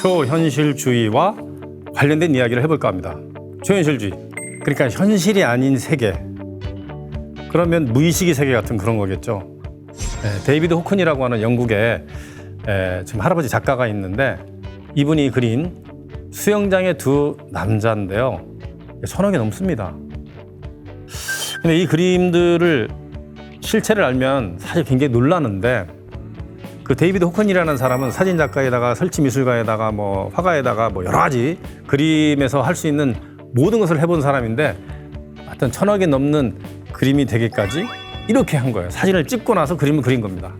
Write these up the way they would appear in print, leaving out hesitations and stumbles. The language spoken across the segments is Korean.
초현실주의와 관련된 이야기를 해볼까 합니다. 초현실주의, 그러니까 현실이 아닌 세계. 그러면 무의식의 세계 같은 그런 거겠죠. 데이비드 호큰이라고 하는 영국의 지금 할아버지 작가가 있는데 이분이 그린 수영장의 두 남자인데요. 1000억이 넘습니다. 근데 이 그림들을 실체를 알면 사실 굉장히 놀라는데 그 데이비드 호큰이라는 사람은 사진 작가에다가 설치 미술가에다가 뭐 화가에다가 뭐 여러 가지 그림에서 할 수 있는 모든 것을 해본 사람인데 하여튼 1000억이 넘는 그림이 되기까지 이렇게 한 거예요. 사진을 찍고 나서 그림을 그린 겁니다.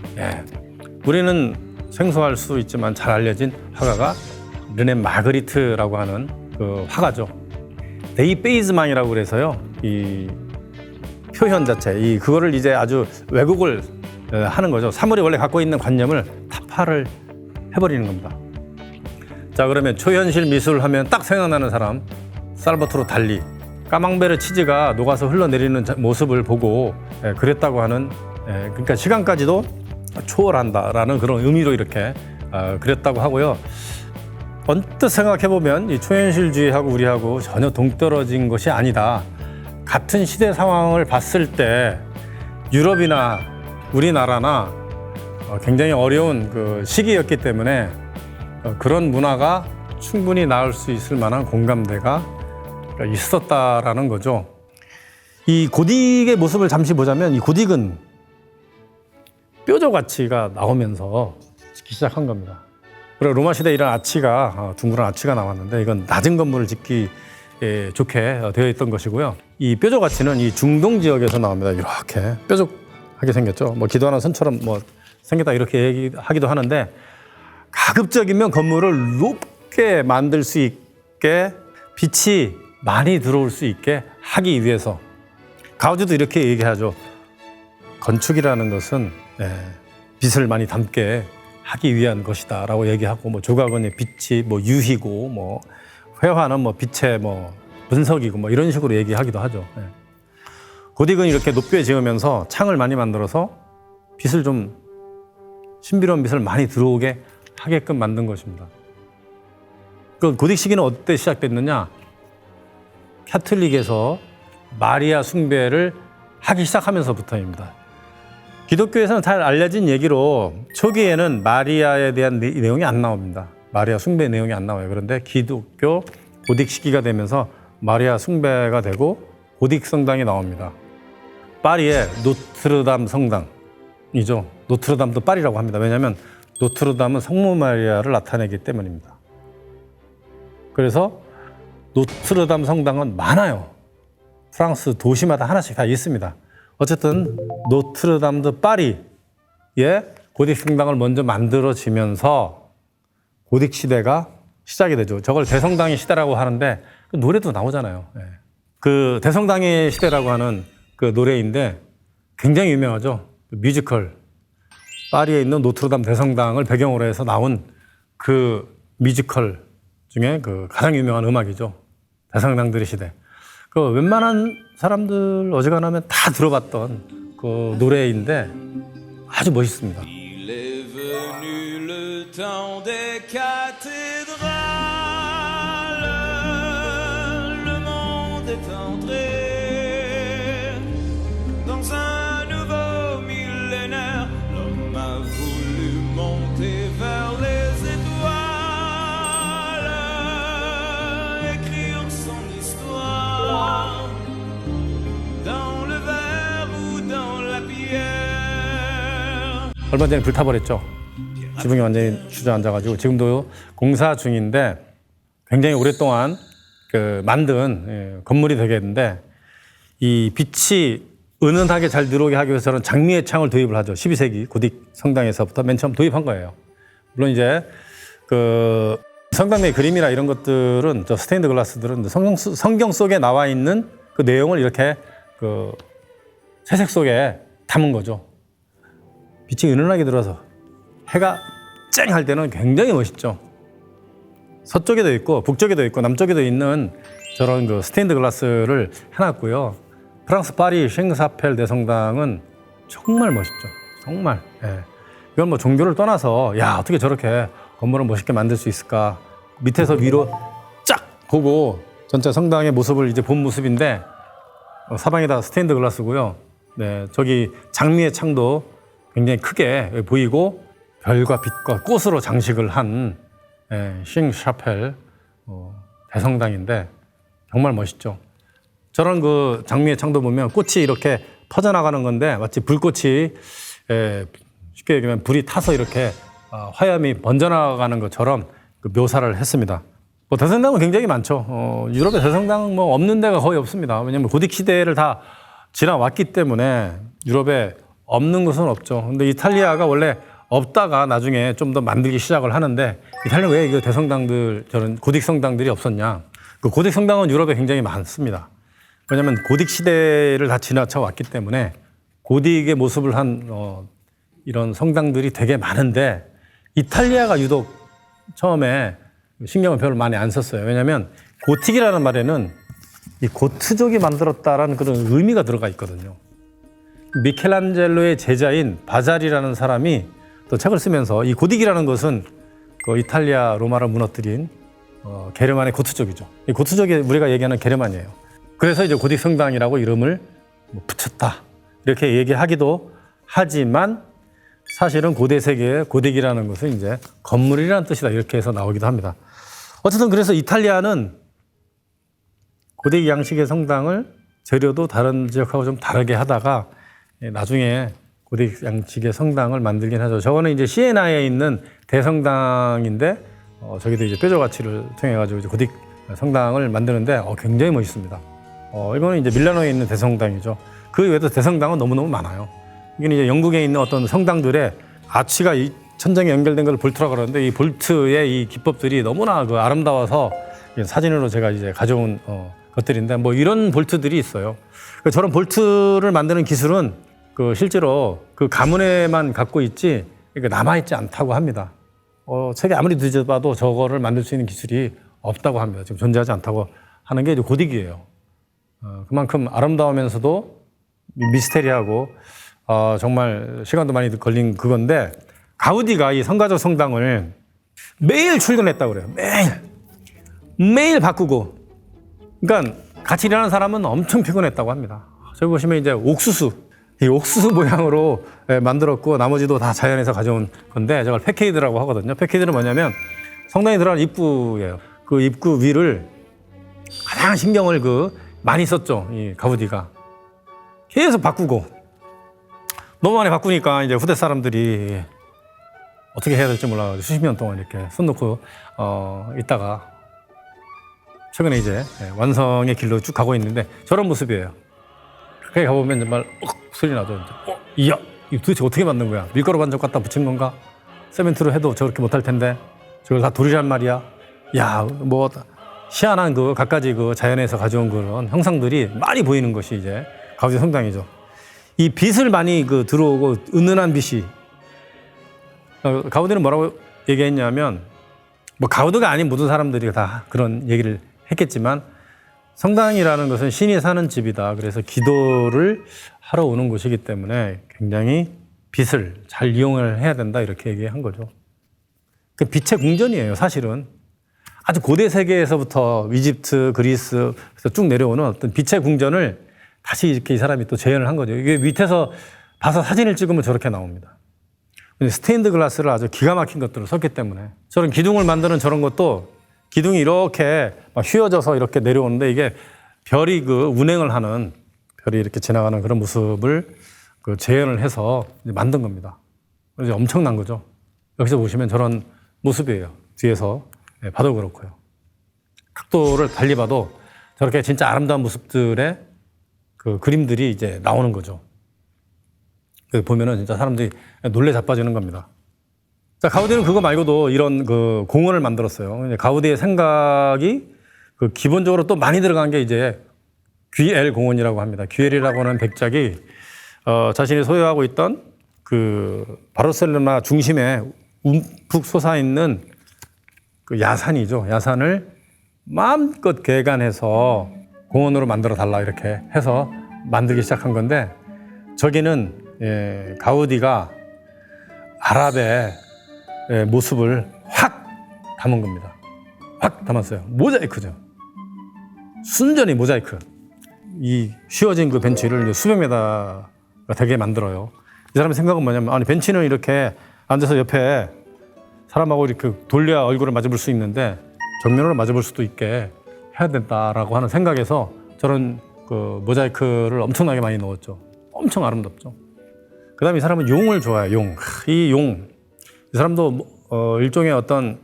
우리는 생소할 수 있지만 잘 알려진 화가가 르네 마그리트라고 하는 그 화가죠. 데이 베이즈만이라고 그래서요. 이 표현 자체, 그거를 이제 아주 왜곡을 하는 거죠. 사물이 원래 갖고 있는 관념을 타파를 해버리는 겁니다. 자, 그러면 초현실 미술 하면 딱 생각나는 사람, 살바토르 달리. 까망베르 치즈가 녹아서 흘러내리는 모습을 보고 그랬다고 하는, 그러니까 시간까지도 초월한다라는 그런 의미로 이렇게 그랬다고 하고요. 언뜻 생각해보면 이 초현실주의하고 우리하고 전혀 동떨어진 것이 아니다. 같은 시대 상황을 봤을 때 유럽이나 우리나라나 굉장히 어려운 그 시기였기 때문에 그런 문화가 충분히 나올 수 있을 만한 공감대가 있었다라는 거죠. 이 고딕의 모습을 잠시 보자면 이 고딕은 뾰족 아치가 나오면서 짓기 시작한 겁니다. 그리고 로마 시대에 이런 아치가 둥그런 아치가 나왔는데 이건 낮은 건물을 짓기 좋게 되어 있던 것이고요. 이 뾰족 아치는 이 중동 지역에서 나옵니다. 이렇게 뾰족하게 생겼죠. 뭐 기도하는 선처럼 뭐 생겼다 이렇게 얘기하기도 하는데 가급적이면 건물을 높게 만들 수 있게 빛이 많이 들어올 수 있게 하기 위해서 가우디도 이렇게 얘기하죠. 건축이라는 것은 빛을 많이 담게 하기 위한 것이다라고 얘기하고 뭐 조각은 빛이 뭐 유희고 뭐 회화는 뭐 빛의 뭐 분석이고 뭐 이런 식으로 얘기하기도 하죠. 고딕은 이렇게 높게 지으면서 창을 많이 만들어서 빛을 좀 신비로운 빛을 많이 들어오게 하게끔 만든 것입니다. 그 고딕 시기는 어때 시작됐느냐? 카톨릭에서 마리아 숭배를 하기 시작하면서부터입니다. 기독교에서는 잘 알려진 얘기로 초기에는 마리아에 대한 내용이 안 나옵니다. 마리아 숭배 내용이 안 나와요. 그런데 기독교 고딕 시기가 되면서 마리아 숭배가 되고 고딕 성당이 나옵니다. 파리의 노트르담 성당이죠. 노트르담도 파리라고 합니다. 왜냐하면 노트르담은 성모 마리아를 나타내기 때문입니다. 그래서 노트르담 성당은 많아요. 프랑스 도시마다 하나씩 다 있습니다. 어쨌든 노트르담 드 파리에 고딕 성당을 먼저 만들어지면서 고딕 시대가 시작이 되죠. 저걸 대성당의 시대라고 하는데 그 노래도 나오잖아요. 그 대성당의 시대라고 하는 그 노래인데 굉장히 유명하죠. 뮤지컬 파리에 있는 노트르담 대성당을 배경으로 해서 나온 그 뮤지컬 중에 그 가장 유명한 음악이죠. 대성당들의 시대. 그 웬만한 사람들 어지간하면 다 들어봤던 그 노래인데 아주 멋있습니다. 얼마 전에 불타버렸죠. 지붕이 완전히 주저앉아가지고 지금도 공사 중인데 굉장히 오랫동안 그 만든 건물이 되겠는데 이 빛이 은은하게 잘 들어오게 하기 위해서 저는 장미의 창을 도입을 하죠. 12세기 고딕 성당에서부터 맨 처음 도입한 거예요. 물론 이제 그 성당의 그림이나 이런 것들은 저 스테인드 글라스들은 성경 속에 나와 있는 그 내용을 이렇게 그 채색 속에 담은 거죠. 빛이 은은하게 들어서 해가 쨍 할 때는 굉장히 멋있죠. 서쪽에도 있고 북쪽에도 있고 남쪽에도 있는 저런 그 스테인드 글라스를 해놨고요. 프랑스 파리 쉥사펠 대성당은 정말 멋있죠. 정말. 이건 뭐 종교를 떠나서 야 어떻게 저렇게 건물을 멋있게 만들 수 있을까 밑에서 위로 쫙 보고 전체 성당의 모습을 이제 본 모습인데 사방이 다 스테인드 글라스고요. 네, 저기 장미의 창도 굉장히 크게 보이고 별과 빛과 꽃으로 장식을 한 싱 샤펠 대성당인데 정말 멋있죠. 저런 그 장미의 창도 보면 꽃이 이렇게 퍼져나가는 건데 마치 불꽃이 쉽게 얘기하면 불이 타서 이렇게 화염이 번져나가는 것처럼 그 묘사를 했습니다. 뭐 대성당은 굉장히 많죠. 유럽의 대성당은 뭐 없는 데가 거의 없습니다. 왜냐하면 고딕 시대를 다 지나왔기 때문에 유럽에 없는 것은 없죠. 근데 이탈리아가 원래 없다가 나중에 좀 더 만들기 시작을 하는데 이탈리아 왜 이거 대성당들 저런 고딕 성당들이 없었냐? 그 고딕 성당은 유럽에 굉장히 많습니다. 왜냐하면 고딕 시대를 다 지나쳐 왔기 때문에 고딕의 모습을 한 이런 성당들이 되게 많은데 이탈리아가 유독 처음에 신경을 별로 많이 안 썼어요. 왜냐하면 고틱이라는 말에는 이 고트족이 만들었다라는 그런 의미가 들어가 있거든요. 미켈란젤로의 제자인 바자리라는 사람이 또 책을 쓰면서 이 고딕이라는 것은 그 이탈리아 로마를 무너뜨린 게르만의 고트족이죠. 이 고트족이 우리가 얘기하는 게르만이에요. 그래서 이제 고딕 성당이라고 이름을 붙였다 이렇게 얘기하기도 하지만 사실은 고대 세계의 고딕이라는 것은 이제 건물이라는 뜻이다 이렇게 해서 나오기도 합니다. 어쨌든 그래서 이탈리아는 고딕 양식의 성당을 재료도 다른 지역하고 좀 다르게 하다가 나중에 고딕 양식의 성당을 만들긴 하죠. 저거는 이제 시에나에 있는 대성당인데 저기도 이제 뾰족 가치를 통해 가지고 이제 고딕 성당을 만드는데 굉장히 멋있습니다. 이거는 이제 밀라노에 있는 대성당이죠. 그 외에도 대성당은 너무너무 많아요. 이게 이제 영국에 있는 어떤 성당들의 아치가 이 천장에 연결된 걸 볼트라고 그러는데 이 볼트의 이 기법들이 너무나 그 아름다워서 사진으로 제가 이제 가져온 것들인데 뭐 이런 볼트들이 있어요. 저런 볼트를 만드는 기술은 그 실제로 그 가문에만 갖고 있지 남아있지 않다고 합니다. 책에 아무리 뒤져봐도 저거를 만들 수 있는 기술이 없다고 합니다. 지금 존재하지 않다고 하는 게 이제 고딕이에요. 그만큼 아름다우면서도 미스테리하고 정말 시간도 많이 걸린 그건데 가우디가 이 성가적 성당을 매일 출근했다고 그래요. 매일 바꾸고. 그러니까 같이 일하는 사람은 엄청 피곤했다고 합니다. 저기 보시면 이제 이 옥수수 모양으로 만들었고 나머지도 다 자연에서 가져온 건데 저걸 패케이드라고 하거든요. 패케이드는 뭐냐면 성당에 들어가는 입구예요. 그 입구 위를 가장 신경을 많이 썼죠. 이 가우디가. 계속 바꾸고. 너무 많이 바꾸니까 이제 후대 사람들이 어떻게 해야 될지 몰라가지고 수십 년 동안 이렇게 손 놓고 있다가 최근에 이제 완성의 길로 쭉 가고 있는데 저런 모습이에요. 가까이 가보면 정말 소리 나죠. 이야, 이거 도대체 어떻게 만든 거야? 밀가루 반죽 갖다 붙인 건가? 세멘트로 해도 저렇게 못할 텐데 저걸 다 돌이란 말이야. 야, 뭐 희한한 갖가지 자연에서 가져온 그런 형상들이 많이 보이는 것이 이제 가우디 성당이죠. 이 빛을 많이 들어오고 은은한 빛이 가우디는 뭐라고 얘기했냐면 뭐 가우디가 아닌 모든 사람들이 다 그런 얘기를 했겠지만 성당이라는 것은 신이 사는 집이다. 그래서 기도를 하러 오는 곳이기 때문에 굉장히 빛을 잘 이용을 해야 된다 이렇게 얘기한 거죠. 그 빛의 궁전이에요. 사실은 아주 고대 세계에서부터 이집트, 그리스에서 쭉 내려오는 어떤 빛의 궁전을 다시 이렇게 이 사람이 또 재현을 한 거죠. 이게 밑에서 봐서 사진을 찍으면 저렇게 나옵니다. 스테인드 글라스를 아주 기가 막힌 것들을 썼기 때문에 저런 기둥을 만드는 저런 것도 기둥이 이렇게 막 휘어져서 이렇게 내려오는데 이게 별이 운행을 하는 별이 이렇게 지나가는 그런 모습을 재현을 해서 만든 겁니다. 그래서 엄청난 거죠. 여기서 보시면 저런 모습이에요. 뒤에서 봐도 그렇고요. 각도를 달리 봐도 저렇게 진짜 아름다운 모습들의 그림들이 이제 나오는 거죠. 보면은 진짜 사람들이 놀래 자빠지는 겁니다. 자, 가우디는 그거 말고도 이런 공원을 만들었어요. 가우디의 생각이 기본적으로 또 많이 들어간 게 이제 귀엘 공원이라고 합니다. 귀엘이라고 하는 백작이 자신이 소유하고 있던 바르셀로나 중심에 움푹 솟아있는 야산이죠. 야산을 마음껏 개간해서 공원으로 만들어 달라 이렇게 해서 만들기 시작한 건데 저기는 가우디가 아랍의 모습을 확 담은 겁니다. 확 담았어요. 모자이크죠. 순전히 모자이크. 이 휘어진 그 벤치를 이제 수백 메다가 되게 만들어요. 이 사람의 생각은 뭐냐면, 아니 벤치는 이렇게 앉아서 옆에 사람하고 이렇게 돌려야 얼굴을 마주볼 수 있는데 정면으로 마주볼 수도 있게 해야 된다라고 하는 생각에서 저런 그 모자이크를 엄청나게 많이 넣었죠. 엄청 아름답죠. 그다음에 이 사람은 용을 좋아해요. 용. 이 용. 이 사람도 일종의 어떤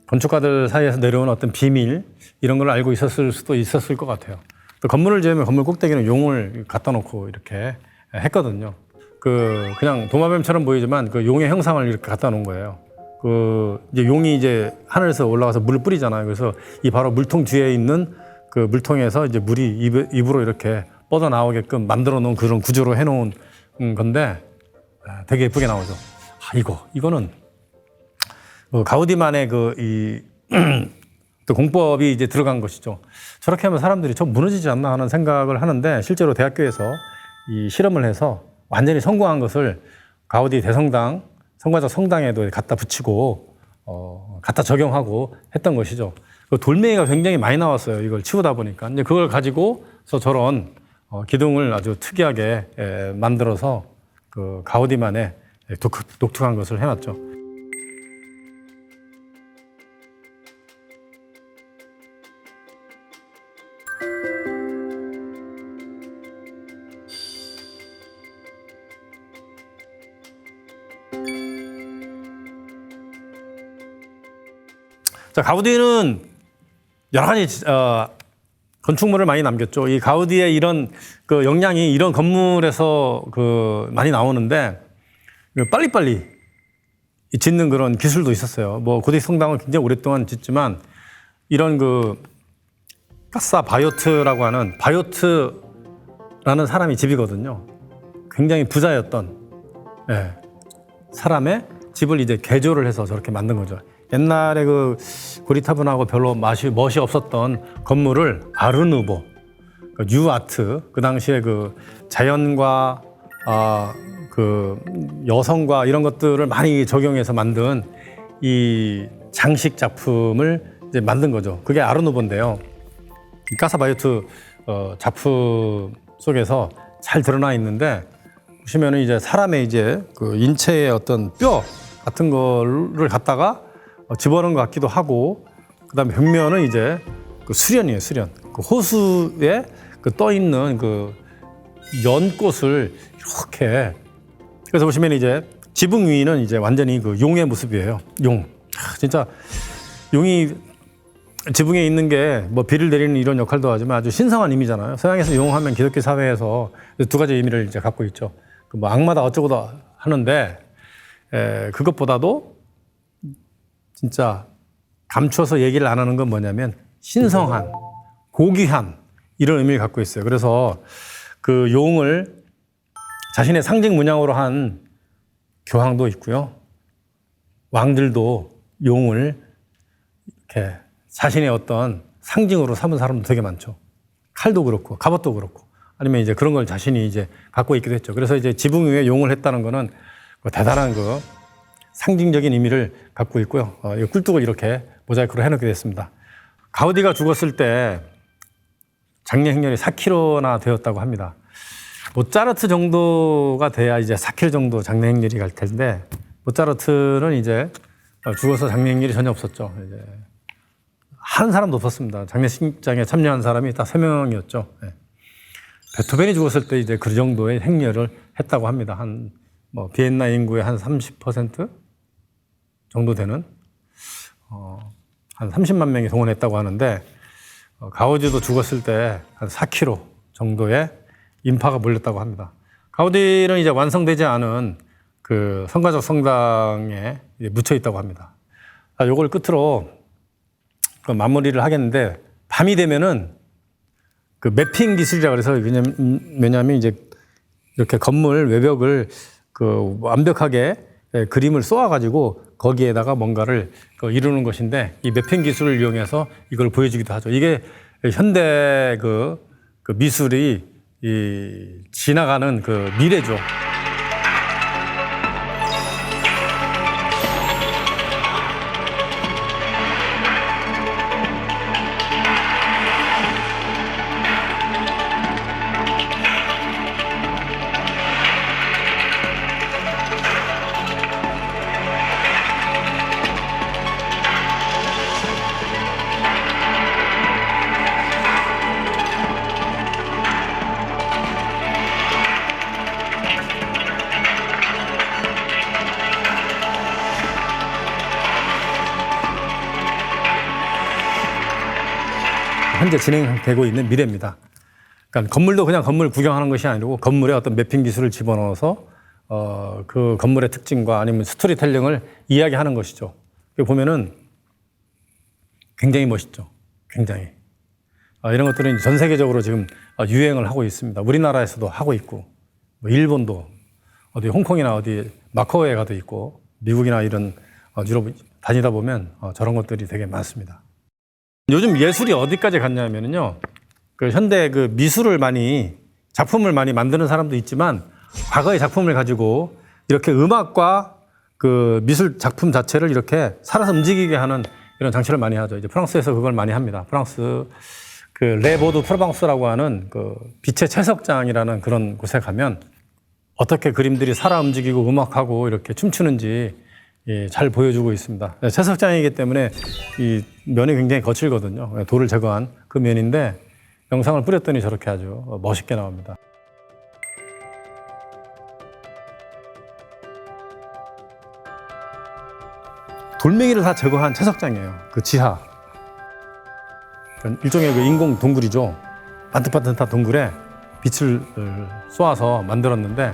건축가들 사이에서 내려온 어떤 비밀 이런 걸 알고 있었을 수도 있었을 것 같아요. 또 건물을 지으면 건물 꼭대기는 용을 갖다 놓고 이렇게 했거든요. 그냥 도마뱀처럼 보이지만 그 용의 형상을 이렇게 갖다 놓은 거예요. 이제 용이 이제 하늘에서 올라가서 물을 뿌리잖아요. 그래서 이 바로 물통 뒤에 있는 그 물통에서 이제 물이 입으로 이렇게 뻗어 나오게끔 만들어 놓은 그런 구조로 해 놓은 건데 되게 예쁘게 나오죠. 이거는 가우디만의 또 공법이 이제 들어간 것이죠. 저렇게 하면 사람들이 좀 무너지지 않나 하는 생각을 하는데 실제로 대학교에서 이 실험을 해서 완전히 성공한 것을 가우디 대성당, 성가적 성당에도 갖다 붙이고 갖다 적용하고 했던 것이죠. 그 돌멩이가 굉장히 많이 나왔어요. 이걸 치우다 보니까. 이제 그걸 가지고서 저런 기둥을 아주 특이하게 만들어서 그 가우디만의 독특한 것을 해놨죠. 자, 가우디는 여러 가지 건축물을 많이 남겼죠. 이 가우디의 이런 그 역량이 이런 건물에서 많이 나오는데 빨리빨리 짓는 그런 기술도 있었어요. 뭐 고대 성당을 굉장히 오랫동안 짓지만 이런 카사 바요트라고 하는 바요트라는 사람이 집이거든요. 굉장히 부자였던 사람의 집을 이제 개조를 해서 저렇게 만든 거죠. 옛날에 고리타분하고 별로 멋이 없었던 건물을 아르누보, 뉴아트, 그 당시에 자연과 여성과 이런 것들을 많이 적용해서 만든 이 장식 작품을 이제 만든 거죠. 그게 아르누보인데요. 이 카사바요트 작품 속에서 잘 드러나 있는데 보시면은 이제 사람의 이제 인체의 어떤 뼈 같은 거를 갖다가 집어넣은 것 같기도 하고, 그다음에 벽면은 이제 수련이에요, 수련. 호수에 떠 있는 연꽃을 이렇게. 그래서 보시면 이제 지붕 위는 이제 완전히 용의 모습이에요. 용. 진짜 용이 지붕에 있는 게 뭐 비를 내리는 이런 역할도 하지만 아주 신성한 의미잖아요. 서양에서 용하면 기독교 사회에서 두 가지 의미를 이제 갖고 있죠. 뭐 악마다 어쩌고다 하는데 그것보다도 진짜 감춰서 얘기를 안 하는 건 뭐냐면 신성한, 고귀한 이런 의미를 갖고 있어요. 그래서 그 용을 자신의 상징 문양으로 한 교황도 있고요. 왕들도 용을 이렇게 자신의 어떤 상징으로 삼은 사람도 되게 많죠. 칼도 그렇고 갑옷도 그렇고 아니면 이제 그런 걸 자신이 이제 갖고 있기도 했죠. 그래서 이제 지붕 위에 용을 했다는 거는 대단한 상징적인 의미를 갖고 있고요. 이 꿀뚝을 이렇게 모자이크로 해놓게 됐습니다. 가우디가 죽었을 때 장례 행렬이 4km나 되었다고 합니다. 모차르트 정도가 돼야 이제 4km 정도 장례 행렬이 갈 텐데 모차르트는 이제 죽어서 장례 행렬이 전혀 없었죠. 이제 한 사람도 없었습니다. 장례식장에 참여한 사람이 딱 3명이었죠. 베토벤이 죽었을 때 이제 그 정도의 행렬을 했다고 합니다. 비엔나 인구의 한 30% 정도 되는 한 30만 명이 동원했다고 하는데 가우디도 죽었을 때 한 4km 정도의 인파가 몰렸다고 합니다. 가우디는 이제 완성되지 않은 성가적 성당에 묻혀 있다고 합니다. 요걸 끝으로 마무리를 하겠는데 밤이 되면은 매핑 기술이라고 그래서 왜냐하면 이제 이렇게 건물 외벽을 완벽하게 그림을 쏘아가지고 거기에다가 뭔가를 이루는 것인데 이 매핑 기술을 이용해서 이걸 보여주기도 하죠. 이게 현대 미술이 지나가는 미래죠. 현재 진행되고 있는 미래입니다. 그러니까 건물도 그냥 건물 구경하는 것이 아니고 건물에 어떤 매핑 기술을 집어넣어서 그 건물의 특징과 아니면 스토리텔링을 이야기하는 것이죠. 보면은 굉장히 멋있죠. 굉장히. 이런 것들은 전 세계적으로 지금 유행을 하고 있습니다. 우리나라에서도 하고 있고, 뭐 일본도 어디 홍콩이나 어디 마카오에 가도 있고, 미국이나 이런 유럽 다니다 보면 저런 것들이 되게 많습니다. 요즘 예술이 어디까지 갔냐면요. 그 현대 그 미술을 작품을 많이 만드는 사람도 있지만 과거의 작품을 가지고 이렇게 음악과 그 미술 작품 자체를 이렇게 살아서 움직이게 하는 이런 장치를 많이 하죠. 이제 프랑스에서 그걸 많이 합니다. 프랑스 그 레보드 프로방스라고 하는 그 빛의 채석장이라는 그런 곳에 가면 어떻게 그림들이 살아 움직이고 음악하고 이렇게 춤추는지 잘 보여주고 있습니다. 채석장이기 때문에 이 면이 굉장히 거칠거든요. 돌을 제거한 그 면인데 영상을 뿌렸더니 저렇게 아주 멋있게 나옵니다. 돌멩이를 다 제거한 채석장이에요. 그 지하. 일종의 그 인공 동굴이죠. 반듯반듯한 동굴에 빛을 쏘아서 만들었는데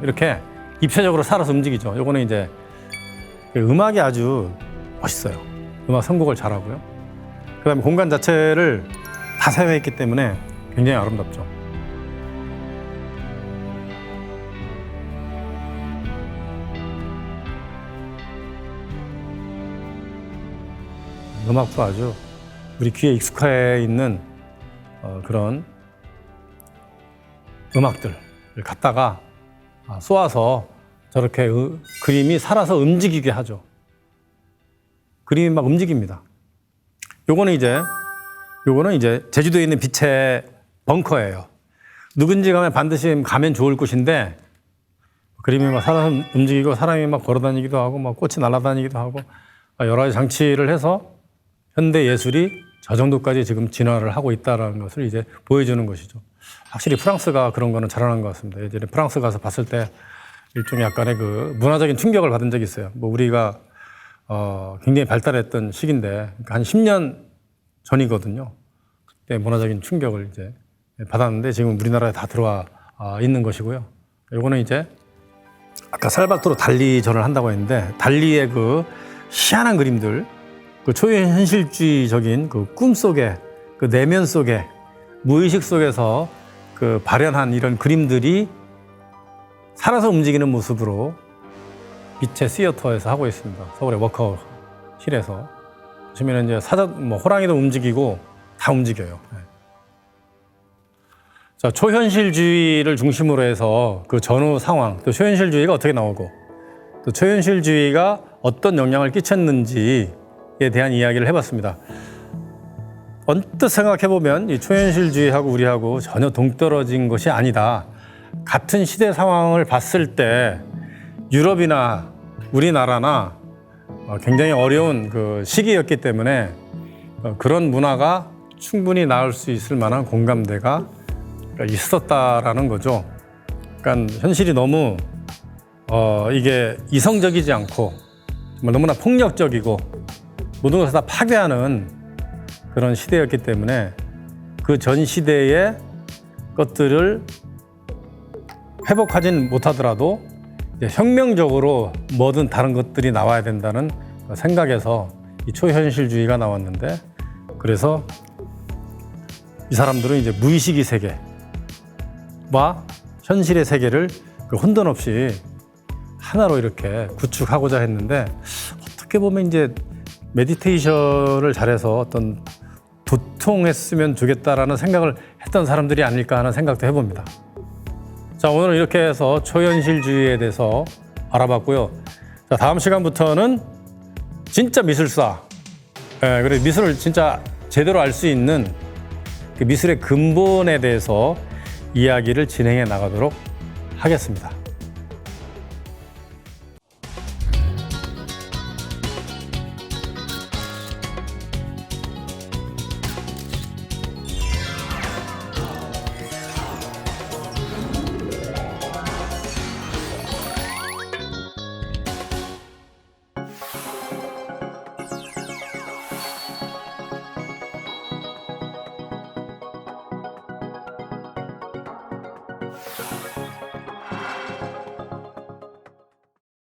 이렇게 입체적으로 살아서 움직이죠. 요거는 이제 음악이 아주 멋있어요. 음악 선곡을 잘하고요. 그다음에 공간 자체를 다 사용했기 때문에 굉장히 아름답죠. 음악도 아주 우리 귀에 익숙해 있는 그런 음악들을 갖다가 쏘아서 저렇게 그림이 살아서 움직이게 하죠. 그림이 막 움직입니다. 요거는 이제 제주도에 있는 빛의 벙커예요. 누군지 가면 반드시 가면 좋을 곳인데 그림이 막 살아서 움직이고 사람이 막 걸어다니기도 하고 막 꽃이 날아다니기도 하고 여러 가지 장치를 해서 현대 예술이 저 정도까지 지금 진화를 하고 있다는 것을 이제 보여주는 것이죠. 확실히 프랑스가 그런 거는 잘하는 것 같습니다. 예전에 프랑스 가서 봤을 때 일종의 약간의 그 문화적인 충격을 받은 적이 있어요. 뭐 우리가 굉장히 발달했던 시기인데 한 10년 전이거든요. 그때 문화적인 충격을 이제 받았는데 지금 우리나라에 다 들어와 있는 것이고요. 요거는 이제 아까 살바토르 달리전을 한다고 했는데 달리의 그 희한한 그림들, 그 초현실주의적인 그 꿈 속에 그 내면 속에 무의식 속에서 그 발현한 이런 그림들이 살아서 움직이는 모습으로 빛의 시어터에서 하고 있습니다. 서울의 워커힐에서 보시면 이제 호랑이도 움직이고 다 움직여요. 네. 자, 초현실주의를 중심으로 해서 그 전후 상황, 또 초현실주의가 어떻게 나오고, 또 초현실주의가 어떤 영향을 끼쳤는지에 대한 이야기를 해봤습니다. 언뜻 생각해보면 이 초현실주의하고 우리하고 전혀 동떨어진 것이 아니다. 같은 시대 상황을 봤을 때 유럽이나 우리나라나 굉장히 어려운 그 시기였기 때문에 그런 문화가 충분히 나올 수 있을 만한 공감대가 있었다라는 거죠. 그러니까 현실이 너무 이게 이성적이지 않고 정말 너무나 폭력적이고 모든 것을 다 파괴하는 그런 시대였기 때문에 그 전 시대의 것들을 회복하진 못하더라도 혁명적으로 뭐든 다른 것들이 나와야 된다는 생각에서 이 초현실주의가 나왔는데, 그래서 이 사람들은 이제 무의식의 세계와 현실의 세계를 혼돈 없이 하나로 이렇게 구축하고자 했는데, 어떻게 보면 이제 메디테이션을 잘해서 어떤 도통했으면 좋겠다라는 생각을 했던 사람들이 아닐까 하는 생각도 해봅니다. 자, 오늘은 이렇게 해서 초현실주의에 대해서 알아봤고요. 자, 다음 시간부터는 진짜 미술사, 그리고 미술을 진짜 제대로 알 수 있는 그 미술의 근본에 대해서 이야기를 진행해 나가도록 하겠습니다.